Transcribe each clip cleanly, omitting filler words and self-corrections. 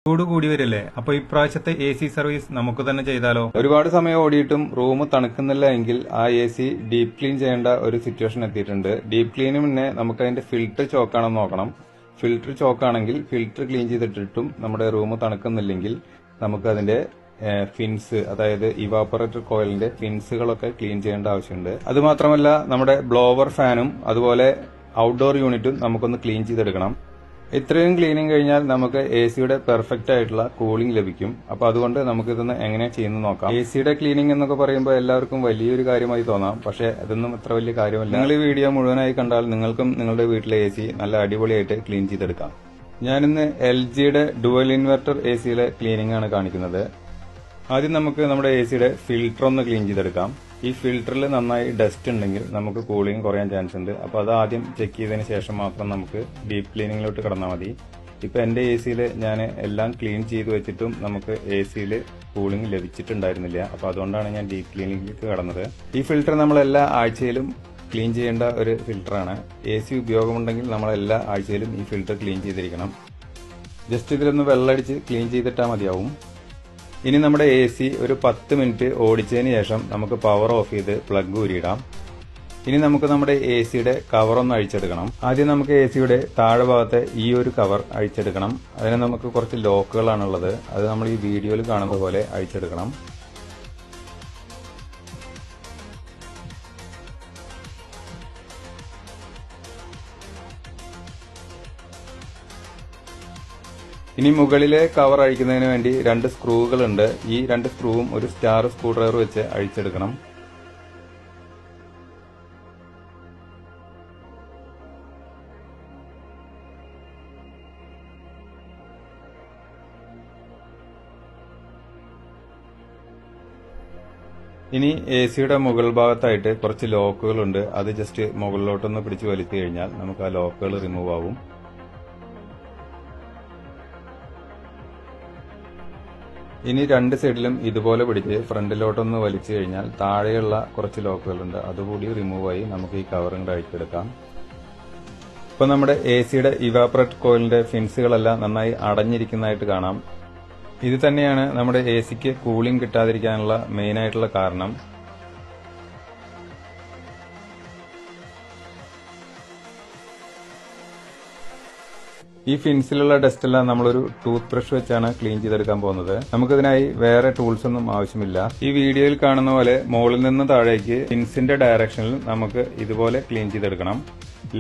ചൂട് കൂടി വരില്ലേ? അപ്പൊ ഇപ്രാവശ്യത്തെ എ സി സർവീസ് നമുക്ക് തന്നെ ചെയ്താലോ? ഒരുപാട് സമയം ഓടിയിട്ടും റൂം തണുക്കുന്നില്ല എങ്കിൽ ആ എ സി ഡീപ് ക്ലീൻ ചെയ്യേണ്ട ഒരു സിറ്റുവേഷൻ എത്തിയിട്ടുണ്ട്. ഡീപ് ക്ലീനിന് മുന്നേ നമുക്ക് അതിന്റെ ഫിൽറ്റർ ചോക്കാണെന്ന് നോക്കണം. ഫിൽറ്റർ ചോക്കാണെങ്കിൽ ഫിൽറ്റർ ക്ലീൻ ചെയ്തിട്ടിട്ടും നമ്മുടെ റൂം തണുക്കുന്നില്ലെങ്കിൽ നമുക്ക് അതിന്റെ ഫിൻസ്, അതായത് ഇവാപ്പറേറ്റർ കോയിലിന്റെ ഫിൻസുകളൊക്കെ ക്ലീൻ ചെയ്യേണ്ട ആവശ്യമുണ്ട്. അതുമാത്രമല്ല നമ്മുടെ ബ്ലോവർ ഫാനും അതുപോലെ ഔട്ട്ഡോർ യൂണിറ്റും നമുക്കൊന്ന് ക്ലീൻ ചെയ്തെടുക്കണം. ഇത്രയും ക്ലീനിങ് കഴിഞ്ഞാൽ നമുക്ക് എ സിയുടെ പെർഫെക്റ്റ് ആയിട്ടുള്ള കൂളിംഗ് ലഭിക്കും. അപ്പൊ അതുകൊണ്ട് നമുക്ക് ഇതൊന്ന് എങ്ങനെ ചെയ്യുന്നു നോക്കാം. എ സിയുടെ ക്ലീനിങ് എന്നൊക്കെ പറയുമ്പോൾ എല്ലാവർക്കും വലിയൊരു കാര്യമായി തോന്നാം, പക്ഷെ അതൊന്നും അത്ര വലിയ കാര്യമല്ല. നിങ്ങൾ ഈ വീഡിയോ മുഴുവനായി കണ്ടാൽ നിങ്ങൾക്കും നിങ്ങളുടെ വീട്ടിലെ എ സി നല്ല അടിപൊളിയായിട്ട് ക്ലീൻ ചെയ്തെടുക്കാം. ഞാനിന്ന് LGയുടെ ഡുവൽ ഇൻവെർട്ടർ എ സിയിലെ ക്ലീനിങ് ആണ് കാണിക്കുന്നത്. ആദ്യം നമുക്ക് നമ്മുടെ എ സിയുടെ ഫിൽറ്റർ ഒന്ന് ക്ലീൻ ചെയ്തെടുക്കാം. ഈ ഫിൽറ്ററിൽ നന്നായി ഡസ്റ്റ് ഉണ്ടെങ്കിൽ നമുക്ക് കൂളിംഗ് കുറയാൻ ചാൻസ് ഉണ്ട്. അപ്പോൾ അത് ആദ്യം ചെക്ക് ചെയ്തതിന് ശേഷം മാത്രം നമുക്ക് ഡീപ് ക്ലീനിങ്ങിലോട്ട് കടന്നാൽ മതി. ഇപ്പൊ എന്റെ എ സിയിൽ ഞാൻ എല്ലാം ക്ലീൻ ചെയ്ത് വെച്ചിട്ടും നമുക്ക് എ സിയിൽ കൂളിംഗ് ലഭിച്ചിട്ടുണ്ടായിരുന്നില്ല. അപ്പൊ അതുകൊണ്ടാണ് ഞാൻ ഡീപ് ക്ലീനിങ്ങിലേക്ക് കടന്നത്. ഈ ഫിൽറ്റർ നമ്മൾ എല്ലാ ആഴ്ചയിലും ക്ലീൻ ചെയ്യേണ്ട ഒരു ഫിൽറ്ററാണ്. എ സി ഉപയോഗമുണ്ടെങ്കിൽ നമ്മൾ എല്ലാ ആഴ്ചയിലും ഈ ഫിൽറ്റർ ക്ലീൻ ചെയ്തിരിക്കണം. ജസ്റ്റ് ഇതിലൊന്ന് വെള്ളമടിച്ച് ക്ലീൻ ചെയ്തിട്ടാൽ മതിയാവും. ഇനി നമ്മുടെ എ സി ഒരു 10 മിനിറ്റ് ഓടിച്ചതിന് ശേഷം നമുക്ക് പവർ ഓഫ് ചെയ്ത് പ്ലഗ് ഊരിയിടാം. ഇനി നമുക്ക് നമ്മുടെ എ സിയുടെ കവർ ഒന്ന് അഴിച്ചെടുക്കണം. ആദ്യം നമുക്ക് എ സിയുടെ താഴെ ഭാഗത്തെ ഈ ഒരു കവർ അഴിച്ചെടുക്കണം. അതിന് നമുക്ക് കുറച്ച് ലോക്കുകളാണുള്ളത്. അത് നമ്മൾ ഈ വീഡിയോയിൽ കാണുന്ന പോലെ അഴിച്ചെടുക്കണം. ഇനി മുകളിലെ കവർ അഴിക്കുന്നതിന് വേണ്ടി 2 സ്ക്രൂകളുണ്ട്. ഈ 2 സ്ക്രൂവും ഒരു സ്റ്റാർ സ്ക്രൂ ഡ്രൈവർ വെച്ച് അഴിച്ചെടുക്കണം. ഇനി എ സിയുടെ മുകൾ ഭാഗത്തായിട്ട് കുറച്ച് ലോക്കുകളുണ്ട്. അത് ജസ്റ്റ് മുകളിലോട്ടൊന്ന് പിടിച്ച് വലിച്ചു കഴിഞ്ഞാൽ നമുക്ക് ആ ലോക്കുകൾ റിമൂവ് ആവും. ഇനി 2 സൈഡിലും ഇതുപോലെ പിടിച്ച് ഫ്രണ്ടിലോട്ടൊന്ന് വലിച്ചു കഴിഞ്ഞാൽ താഴെയുള്ള കുറച്ച് ലോക്കുകളുണ്ട്, അതുകൂടി റിമൂവ് ആയി നമുക്ക് ഈ കവറിംഗ് അഴിച്ചെടുക്കാം. ഇപ്പൊ നമ്മുടെ എ സിയുടെ ഇവാപ്പറേറ്റർ കോയിലിന്റെ ഫിൻസുകളെല്ലാം നന്നായി അടഞ്ഞിരിക്കുന്നതായിട്ട് കാണാം. ഇത് തന്നെയാണ് നമ്മുടെ എ സിക്ക് കൂളിംഗ് കിട്ടാതിരിക്കാനുള്ള മെയിൻ ആയിട്ടുള്ള കാരണം. ഈ ഫിൻസിലുള്ള ഡസ്റ്റ് എല്ലാം നമ്മളൊരു ടൂത്ത് ബ്രഷ് വെച്ചാണ് ക്ലീൻ ചെയ്തെടുക്കാൻ പോകുന്നത്. നമുക്കിതിനായി വേറെ ടൂൾസ് ഒന്നും ആവശ്യമില്ല. ഈ വീഡിയോയിൽ കാണുന്ന പോലെ മുകളിൽ നിന്ന് താഴേക്ക് ഫിൻസിന്റെ ഡയറക്ഷനിൽ നമുക്ക് ഇതുപോലെ ക്ലീൻ ചെയ്തെടുക്കണം.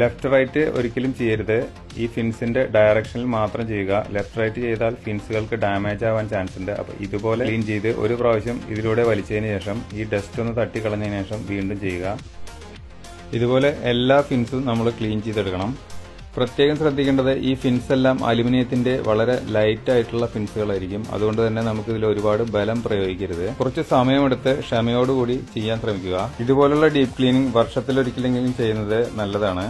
ലെഫ്റ്റ് റൈറ്റ് ഒരിക്കലും ചെയ്യരുത്. ഈ ഫിൻസിന്റെ ഡയറക്ഷനിൽ മാത്രം ചെയ്യുക. ലെഫ്റ്റ് റൈറ്റ് ചെയ്താൽ ഫിൻസുകൾക്ക് ഡാമേജ് ആവാൻ ചാൻസ് ഉണ്ട്. അപ്പൊ ഇതുപോലെ ക്ലീൻ ചെയ്ത് ഒരു പ്രാവശ്യം ഇതിലൂടെ വലിച്ചതിന് ശേഷം ഈ ഡസ്റ്റ് ഒന്ന് തട്ടിക്കളഞ്ഞതിന് ശേഷം വീണ്ടും ചെയ്യുക. ഇതുപോലെ എല്ലാ ഫിൻസും നമ്മൾ ക്ലീൻ ചെയ്തെടുക്കണം. പ്രത്യേകം ശ്രദ്ധിക്കേണ്ടത് ഈ ഫിൻസ് എല്ലാം അലുമിനിയത്തിന്റെ വളരെ ലൈറ്റ് ആയിട്ടുള്ള ഫിൻസുകളായിരിക്കും. അതുകൊണ്ട് തന്നെ നമുക്ക് ഇതിൽ ഒരുപാട് ബലം പ്രയോഗിക്കരുത്. കുറച്ച് സമയമെടുത്ത് ക്ഷമയോടുകൂടി ചെയ്യാൻ ശ്രമിക്കുക. ഇതുപോലുള്ള ഡീപ് ക്ലീനിങ് വർഷത്തിലൊരിക്കലെങ്കിലും ചെയ്യുന്നത് നല്ലതാണ്.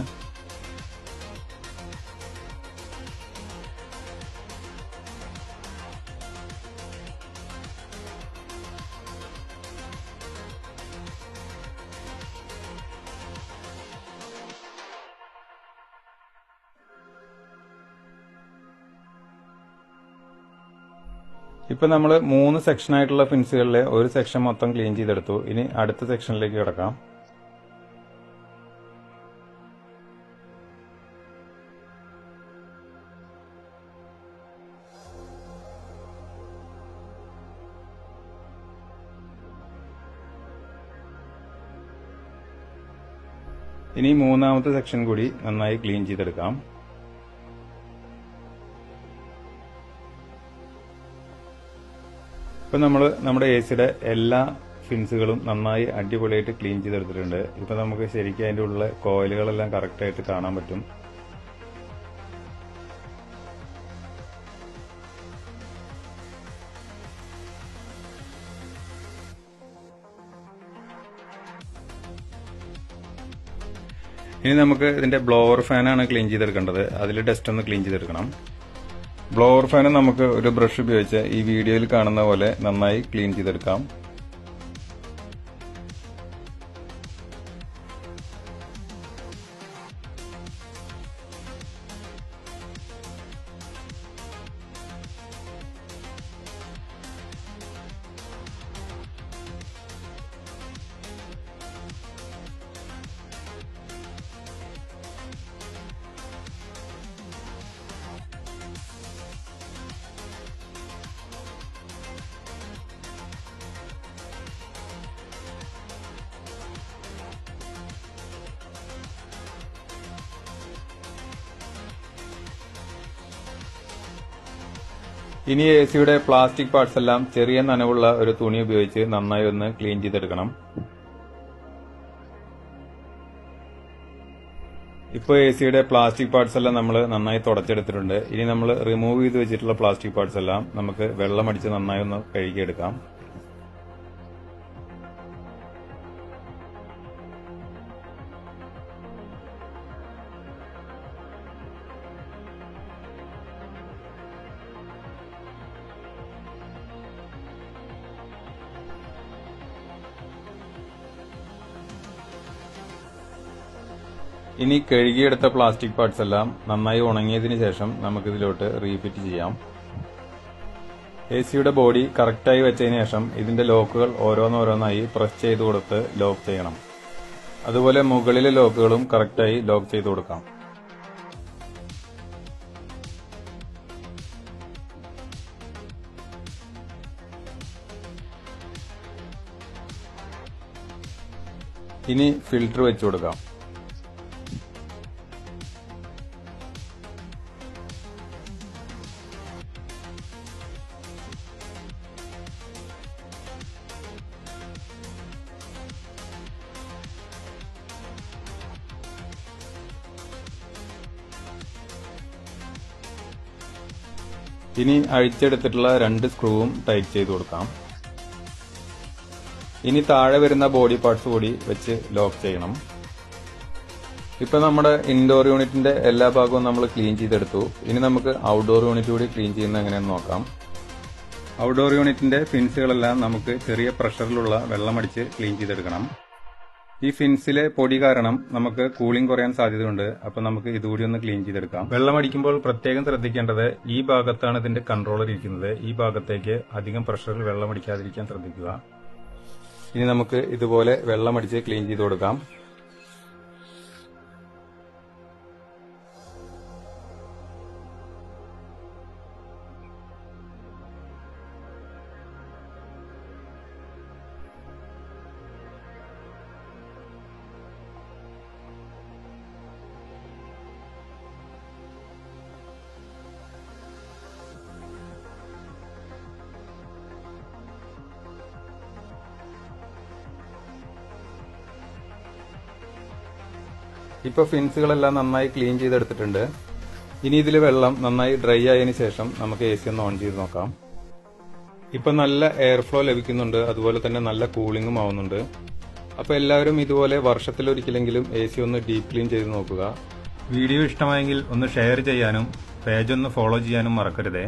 ഇപ്പൊ നമ്മൾ 3 സെക്ഷനായിട്ടുള്ള ഫിൻസുകളിലെ ഒരു സെക്ഷൻ മൊത്തം ക്ലീൻ ചെയ്തെടുത്തു. ഇനി അടുത്ത സെക്ഷനിലേക്ക് കിടക്കാം. ഇനി 3ാമത്തെ സെക്ഷൻ കൂടി നന്നായി ക്ലീൻ ചെയ്തെടുക്കാം. ഇപ്പൊ നമ്മൾ നമ്മുടെ എ സിയുടെ എല്ലാ ഫിൻസുകളും നന്നായി അടിപൊളിയായിട്ട് ക്ലീൻ ചെയ്തെടുത്തിട്ടുണ്ട്. ഇപ്പൊ നമുക്ക് ശരിക്കും അതിന്റെ ഉള്ളിലെ കോയിലുകളെല്ലാം കറക്റ്റായിട്ട് കാണാൻ പറ്റും. ഇനി നമുക്ക് ഇതിന്റെ ബ്ലോവർ ഫാനാണ് ക്ലീൻ ചെയ്തെടുക്കേണ്ടത്. അതിൽ ഡസ്റ്റ് ഒന്ന് ക്ലീൻ ചെയ്തെടുക്കണം. ബ്ലോവർ ഫാന് നമുക്ക് ഒരു ബ്രഷ് ഉപയോഗിച്ച് ഈ വീഡിയോയിൽ കാണുന്ന പോലെ നന്നായി ക്ലീൻ ചെയ്തെടുക്കാം. ഇനി എ സിയുടെ പ്ലാസ്റ്റിക് പാർട്സ് എല്ലാം ചെറിയ നനവുള്ള ഒരു തുണി ഉപയോഗിച്ച് നന്നായി ഒന്ന് ക്ലീൻ ചെയ്തെടുക്കണം. ഇപ്പോൾ എ സിയുടെ പ്ലാസ്റ്റിക് പാർട്സ് എല്ലാം നമ്മൾ നന്നായി തുടച്ചെടുത്തിട്ടുണ്ട്. ഇനി നമ്മൾ റിമൂവ് ചെയ്ത് വെച്ചിട്ടുള്ള പ്ലാസ്റ്റിക് പാർട്സ് എല്ലാം നമുക്ക് വെള്ളമടിച്ച് നന്നായി ഒന്ന് കഴുകിയെടുക്കാം. ഇനി കഴുകിയെടുത്ത പ്ലാസ്റ്റിക് പാർട്സ് എല്ലാം നന്നായി ഉണങ്ങിയതിനു ശേഷം നമുക്കിതിലോട്ട് റീഫിറ്റ് ചെയ്യാം. എ സിയുടെ ബോഡി കറക്റ്റായി വെച്ചതിന് ശേഷം ഇതിന്റെ ലോക്കുകൾ ഓരോന്നോരോന്നായി പ്രസ് ചെയ്ത് കൊടുത്ത് ലോക്ക് ചെയ്യണം. അതുപോലെ മുകളിലെ ലോക്കുകളും കറക്റ്റായി ലോക്ക് ചെയ്ത് കൊടുക്കാം. ഇനി ഫിൽറ്റർ വെച്ചു കൊടുക്കാം. ഇനി അഴിച്ചെടുത്തിട്ടുള്ള 2 സ്ക്രൂവും ടൈറ്റ് ചെയ്ത് കൊടുക്കാം. ഇനി താഴെ വരുന്ന ബോഡി പാർട്സ് കൂടി വെച്ച് ലോക്ക് ചെയ്യണം. ഇപ്പൊ നമ്മുടെ ഇൻഡോർ യൂണിറ്റിന്റെ എല്ലാ ഭാഗവും നമ്മൾ ക്ലീൻ ചെയ്തെടുത്തു. ഇനി നമുക്ക് ഔട്ട്ഡോർ യൂണിറ്റ് കൂടി ക്ലീൻ ചെയ്യുന്നത് എങ്ങനെയെന്ന് നോക്കാം. ഔട്ട്ഡോർ യൂണിറ്റിന്റെ ഫിൻസുകളെല്ലാം നമുക്ക് ചെറിയ പ്രഷറിലുള്ള വെള്ളമടിച്ച് ക്ലീൻ ചെയ്തെടുക്കണം. ഈ ഫിൻസിലെ പൊടി കാരണം നമുക്ക് കൂളിംഗ് കുറയാൻ സാധ്യതയുണ്ട്. അപ്പൊ നമുക്ക് ഇതുകൂടി ഒന്ന് ക്ലീൻ ചെയ്തെടുക്കാം. വെള്ളമടിക്കുമ്പോൾ പ്രത്യേകം ശ്രദ്ധിക്കേണ്ടത് ഈ ഭാഗത്താണ് ഇതിന്റെ കൺട്രോളർ ഇരിക്കുന്നത്. ഈ ഭാഗത്തേക്ക് അധികം പ്രഷറിൽ വെള്ളമടിക്കാതിരിക്കാൻ ശ്രദ്ധിക്കുക. ഇനി നമുക്ക് ഇതുപോലെ വെള്ളമടിച്ച് ക്ലീൻ ചെയ്ത് കൊടുക്കാം. ഇപ്പോൾ ഫിൻസുകളെല്ലാം നന്നായി ക്ലീൻ ചെയ്തെടുത്തിട്ടുണ്ട്. ഇനി ഇതിൽ വെള്ളം നന്നായി ഡ്രൈ ആയതിനു ശേഷം നമുക്ക് എ സി ഒന്ന് ഓൺ ചെയ്ത് നോക്കാം. ഇപ്പൊ നല്ല എയർ ഫ്ലോ ലഭിക്കുന്നുണ്ട്. അതുപോലെ തന്നെ നല്ല കൂളിംഗും ആവുന്നുണ്ട്. അപ്പൊ എല്ലാവരും ഇതുപോലെ വർഷത്തിലൊരിക്കലെങ്കിലും എ സി ഒന്ന് ഡീപ് ക്ലീൻ ചെയ്ത് നോക്കുക. വീഡിയോ ഇഷ്ടമായെങ്കിൽ ഒന്ന് ഷെയർ ചെയ്യാനും പേജ് ഒന്ന് ഫോളോ ചെയ്യാനും മറക്കരുതേ.